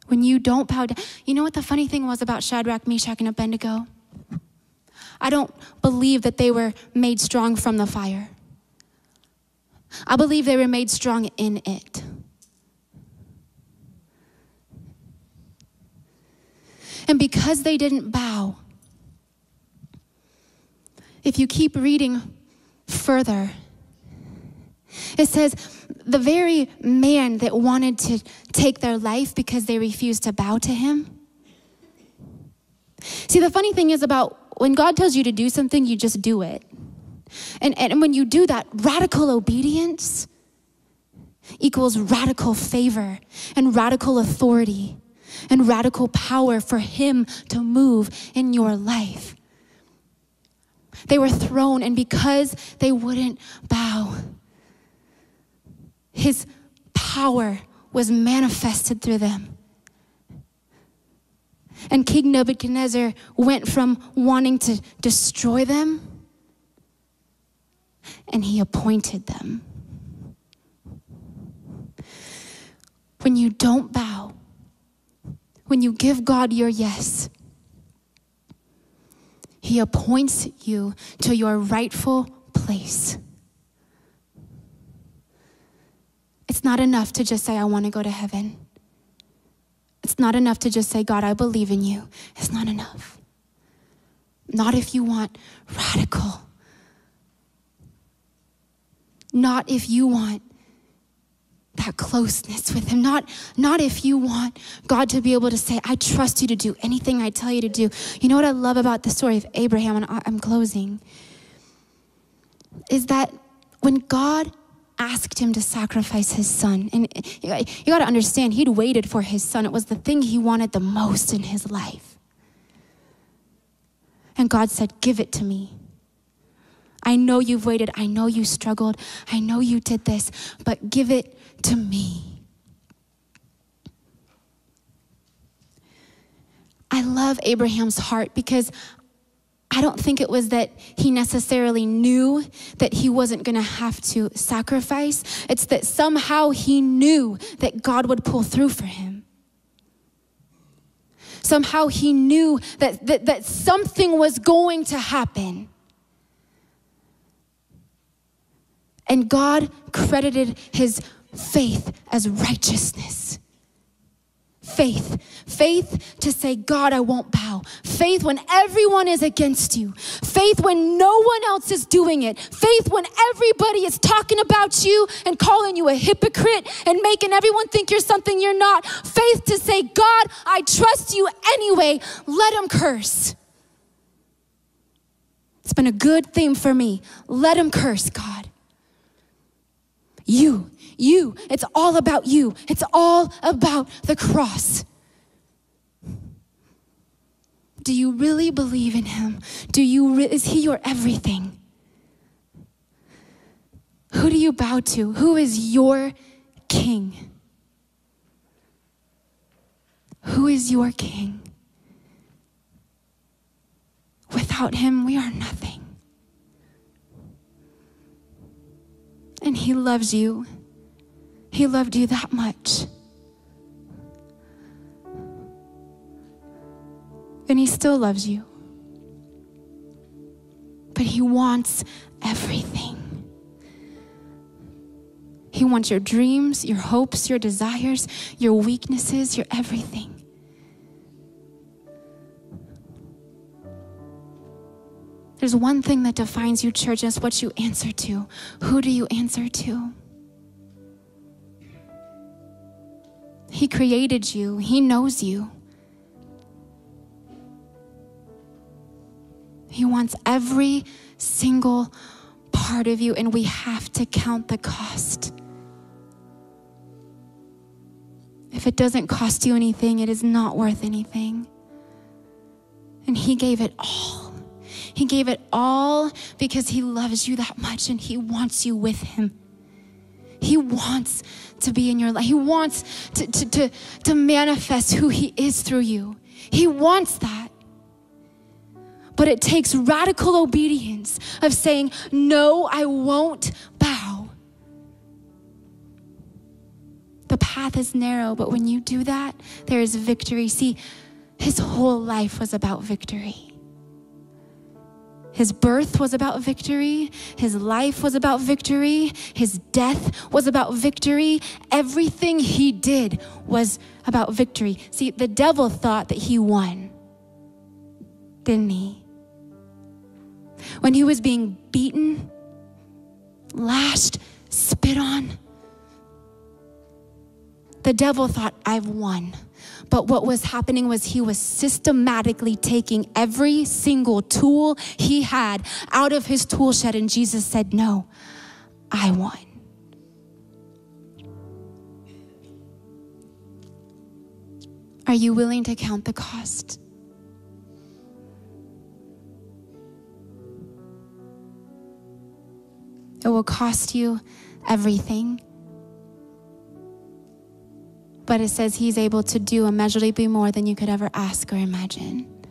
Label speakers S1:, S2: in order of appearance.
S1: When you don't bow down. You know what the funny thing was about Shadrach, Meshach, and Abednego? I don't believe that they were made strong from the fire. I believe they were made strong in it. And because they didn't bow, if you keep reading further, it says the very man that wanted to take their life because they refused to bow to him. See, the funny thing is about when God tells you to do something, you just do it. And when you do that, radical obedience equals radical favor and radical authority and radical power for him to move in your life. They were thrown, and because they wouldn't bow, his power was manifested through them. And King Nebuchadnezzar went from wanting to destroy them, and he appointed them. When you don't bow, when you give God your yes, he appoints you to your rightful place. It's not enough to just say, I want to go to heaven. It's not enough to just say, God, I believe in you. It's not enough. Not if you want radical. Not if you want that closeness with him. Not if you want God to be able to say, I trust you to do anything I tell you to do. You know what I love about the story of Abraham, and I'm closing, is that when God asked him to sacrifice his son, and you got to understand, he'd waited for his son. It was the thing he wanted the most in his life. And God said, give it to me. I know you've waited. I know you struggled. I know you did this, but give it to me. I love Abraham's heart because I don't think it was that he necessarily knew that he wasn't going to have to sacrifice. It's that somehow he knew that God would pull through for him. Somehow he knew that something was going to happen. And God credited his faith as righteousness. Faith to say, God, I won't bow. Faith when everyone is against you. Faith when no one else is doing it. Faith when everybody is talking about you and calling you a hypocrite and making everyone think you're something you're not. Faith to say, God, I trust you anyway. Let them curse. It's been a good theme for me. Let them curse, God. You, it's all about you. It's all about the cross. Do you really believe in him? Is he your everything? Who do you bow to? Who is your king? Who is your king? Without him, we are nothing. And he loves you. He loved you that much. And he still loves you. But he wants everything. He wants your dreams, your hopes, your desires, your weaknesses, your everything. There's one thing that defines you, church, is what you answer to. Who do you answer to? He created you. He knows you. He wants every single part of you, and we have to count the cost. If it doesn't cost you anything, it is not worth anything. And he gave it all. He gave it all because he loves you that much and he wants you with him. He wants to be in your life. He wants to manifest who he is through you. He wants that. But it takes radical obedience of saying, no, I won't bow. The path is narrow, but when you do that, there is victory. See, his whole life was about victory. His birth was about victory. His life was about victory. His death was about victory. Everything he did was about victory. See, the devil thought that he won, didn't he? When he was being beaten, lashed, spit on, the devil thought, I've won. But what was happening was he was systematically taking every single tool he had out of his tool shed, and Jesus said, no, I won. Are you willing to count the cost? It will cost you everything. But it says he's able to do immeasurably more than you could ever ask or imagine.